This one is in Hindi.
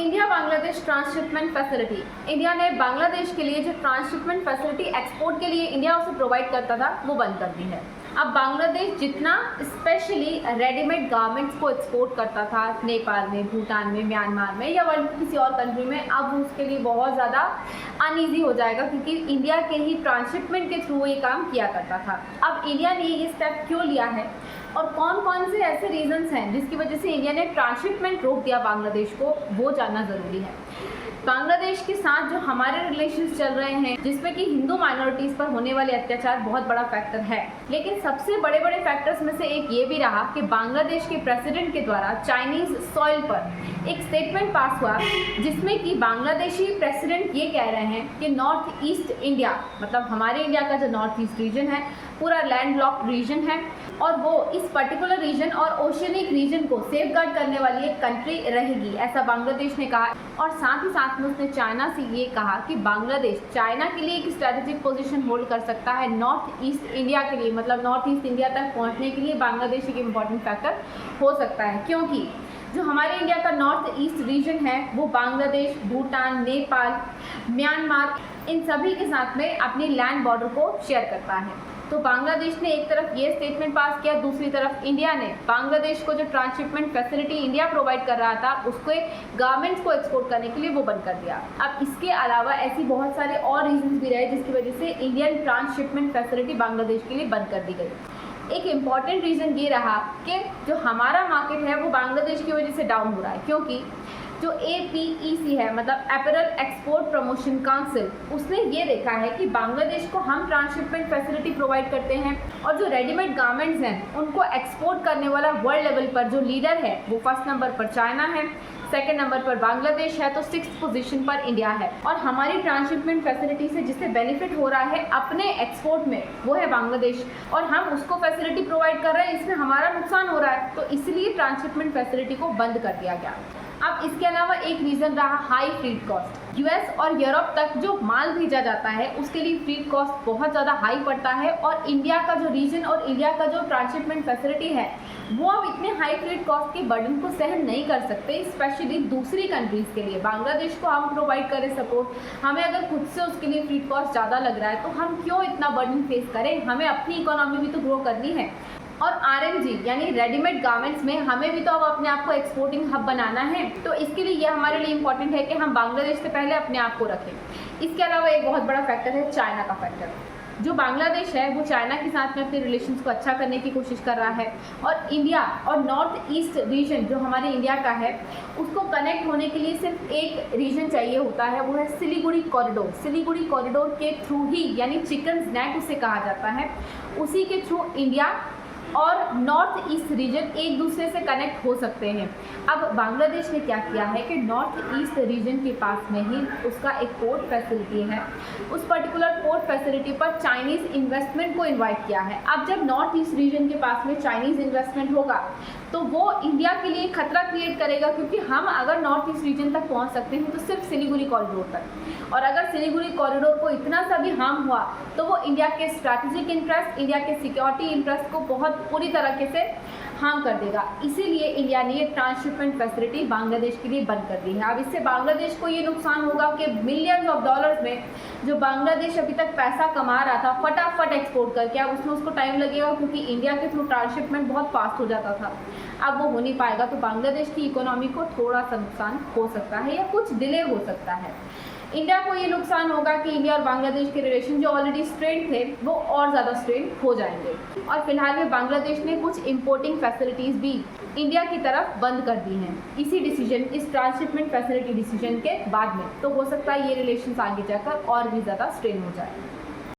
India Bangladesh transshipment facility. India ने बांग्लादेश के लिए जो ट्रांसशिपमेंट फैसिलिटी एक्सपोर्ट के लिए इंडिया उसे प्रोवाइड करता था वो बंद कर दी है। अब बांग्लादेश जितना स्पेशली रेडीमेड गारमेंट्स को एक्सपोर्ट करता था नेपाल में, भूटान में, म्यांमार में या वर्ल्ड किसी और कंट्री में, अब उसके लिए बहुत ज़्यादा अनईजी हो जाएगा क्योंकि इंडिया के ही ट्रांसशिपमेंट के थ्रू ये काम किया करता था। अब इंडिया ने ये स्टेप क्यों लिया है और कौन कौन से ऐसे रीजंस हैं जिसकी वजह से इंडिया ने ट्रांसशिपमेंट रोक दिया बांग्लादेश को, वो जानना ज़रूरी है। बांग्लादेश के साथ जो हमारे रिलेशंस चल रहे हैं जिसमें कि हिंदू माइनॉरिटीज़ पर होने वाले अत्याचार बहुत बड़ा फैक्टर है, लेकिन सबसे बड़े बड़े फैक्टर्स में से एक ये भी रहा कि बांग्लादेश के प्रेसिडेंट के द्वारा चाइनीज़ सॉइल पर एक स्टेटमेंट पास हुआ जिसमें कि बांग्लादेशी प्रेसिडेंट ये कह रहे हैं कि नॉर्थ ईस्ट इंडिया, मतलब हमारे इंडिया का जो नॉर्थ ईस्ट रीजन है पूरा लैंड लॉक्ड रीजन है और वो इस पर्टिकुलर रीजन और ओशियनिक रीजन को सेफ गार्ड करने वाली एक कंट्री रहेगी, ऐसा बांग्लादेश ने कहा। और साथ ही साथ में उसने चाइना से ये कहा कि बांग्लादेश चाइना के लिए एक स्ट्रेटेजिक पोजीशन होल्ड कर सकता है नॉर्थ ईस्ट इंडिया के लिए, मतलब नॉर्थ ईस्ट इंडिया तक पहुंचने के लिए बांग्लादेश एक इम्पॉर्टेंट फैक्टर हो सकता है, क्योंकि जो हमारे इंडिया का नॉर्थ ईस्ट रीजन है वो बांग्लादेश, भूटान, नेपाल, म्यांमार इन सभी के साथ में अपनी लैंड बॉर्डर को शेयर करता है। तो बांग्लादेश ने एक तरफ ये स्टेटमेंट पास किया, दूसरी तरफ इंडिया ने बांग्लादेश को जो ट्रांसशिपमेंट फैसिलिटी इंडिया प्रोवाइड कर रहा था उसको गारमेंट्स को एक्सपोर्ट करने के लिए वो बंद कर दिया। अब इसके अलावा ऐसी बहुत सारे और रीजंस भी रहे जिसकी वजह से इंडियन ट्रांसशिपमेंट फैसिलिटी बांग्लादेश के लिए बंद कर दी गई। एक इम्पॉर्टेंट रीज़न ये रहा कि जो हमारा मार्केट है वो बांग्लादेश की वजह से डाउन हो रहा है, क्योंकि जो APEC है मतलब अपैरल एक्सपोर्ट प्रमोशन काउंसिल, उसने ये देखा है कि बांग्लादेश को हम ट्रांसशिपमेंट फैसिलिटी प्रोवाइड करते हैं और जो रेडीमेड गारमेंट्स हैं उनको एक्सपोर्ट करने वाला वर्ल्ड लेवल पर जो लीडर है वो फर्स्ट नंबर पर चाइना है, सेकेंड नंबर पर बांग्लादेश है, तो 6th पोजीशन पर इंडिया है। और हमारी ट्रांसशिपमेंट फैसिलिटी से जिससे बेनिफिट हो रहा है अपने एक्सपोर्ट में वो है बांग्लादेश, और हम उसको फैसिलिटी प्रोवाइड कर रहे हैं, इसमें हमारा नुकसान हो रहा है, तो इसलिए ट्रांसशिपमेंट फैसिलिटी को बंद कर दिया गया। अब इसके अलावा एक रीज़न रहा हाई फ्रीट कॉस्ट। US और यूरोप तक जो माल भेजा जाता है उसके लिए फ्रीट कॉस्ट बहुत ज़्यादा हाई पड़ता है और इंडिया का जो रीजन और इंडिया का जो ट्रांसशिपमेंट फैसिलिटी है वो अब इतने हाई फ्रीट कॉस्ट के बर्डन को सहन नहीं कर सकते, स्पेशली दूसरी कंट्रीज़ के लिए। बांग्लादेश को हम प्रोवाइड करें सपोर्ट, हमें अगर खुद से उसके लिए फ्रीट कॉस्ट ज़्यादा लग रहा है तो हम क्यों इतना बर्डन फेस करें, हमें अपनी इकोनॉमी भी तो ग्रो करनी है। और RMG यानी रेडीमेड गारमेंट्स में हमें भी तो अब अपने आप को एक्सपोर्टिंग हब बनाना है, तो इसके लिए ये हमारे लिए इम्पॉर्टेंट है कि हम बांग्लादेश से पहले अपने आप को रखें। इसके अलावा एक बहुत बड़ा फैक्टर है चाइना का फैक्टर। जो बांग्लादेश है वो चाइना के साथ में अपने रिलेशंस को अच्छा करने की कोशिश कर रहा है और इंडिया और नॉर्थ ईस्ट रीजन जो हमारे इंडिया का है उसको कनेक्ट होने के लिए सिर्फ एक रीजन चाहिए होता है, वो है सिलीगुड़ी कॉरिडोर। सिलीगुड़ी कॉरिडोर के थ्रू ही, यानी चिकन नेट उसे कहा जाता है, उसी के थ्रू इंडिया और नॉर्थ ईस्ट रीजन एक दूसरे से कनेक्ट हो सकते हैं। अब बांग्लादेश ने क्या किया है कि नॉर्थ ईस्ट रीजन के पास में ही उसका एक पोर्ट फैसिलिटी है, उस पर्टिकुलर पोर्ट फैसिलिटी पर चाइनीज़ इन्वेस्टमेंट को इनवाइट किया है। अब जब नॉर्थ ईस्ट रीजन के पास में चाइनीज़ इन्वेस्टमेंट होगा तो वो इंडिया के लिए खतरा क्रिएट करेगा, क्योंकि हम अगर नॉर्थ ईस्ट रीजन तक पहुंच सकते हैं तो सिर्फ सिलीगुड़ी कॉरिडोर तक, और अगर सिलीगुड़ी कॉरिडोर को इतना सा भी हार्म हुआ तो वो इंडिया के स्ट्रैटेजिक इंटरेस्ट, इंडिया के सिक्योरिटी इंटरेस्ट को बहुत पूरी तरीके से हार्म कर देगा। इसीलिए इंडिया ने ये ट्रांसशिपमेंट फैसिलिटी बांग्लादेश के लिए बंद कर दी है। अब इससे बांग्लादेश को ये नुकसान होगा कि मिलियंस ऑफ डॉलर्स में जो बांग्लादेश अभी तक पैसा कमा रहा था फटाफट एक्सपोर्ट करके, अब उसमें उसको टाइम लगेगा क्योंकि इंडिया के थ्रू ट्रांसशिपमेंट बहुत फास्ट हो जाता था, अब वो हो नहीं पाएगा, तो बांग्लादेश की इकोनॉमी को थोड़ा सा नुकसान हो सकता है या कुछ डिले हो सकता है। इंडिया को ये नुकसान होगा कि इंडिया और बांग्लादेश के रिलेशन जो ऑलरेडी स्ट्रेन थे वो और ज़्यादा स्ट्रेन हो जाएंगे। और फिलहाल में बांग्लादेश ने कुछ इंपोर्टिंग फैसिलिटीज़ भी इंडिया की तरफ बंद कर दी हैं इसी डिसीजन, इस ट्रांसशिपमेंट फैसिलिटी डिसीजन के बाद में, तो हो सकता है ये रिलेशन आगे जाकर और भी ज़्यादा स्ट्रेन हो जाए।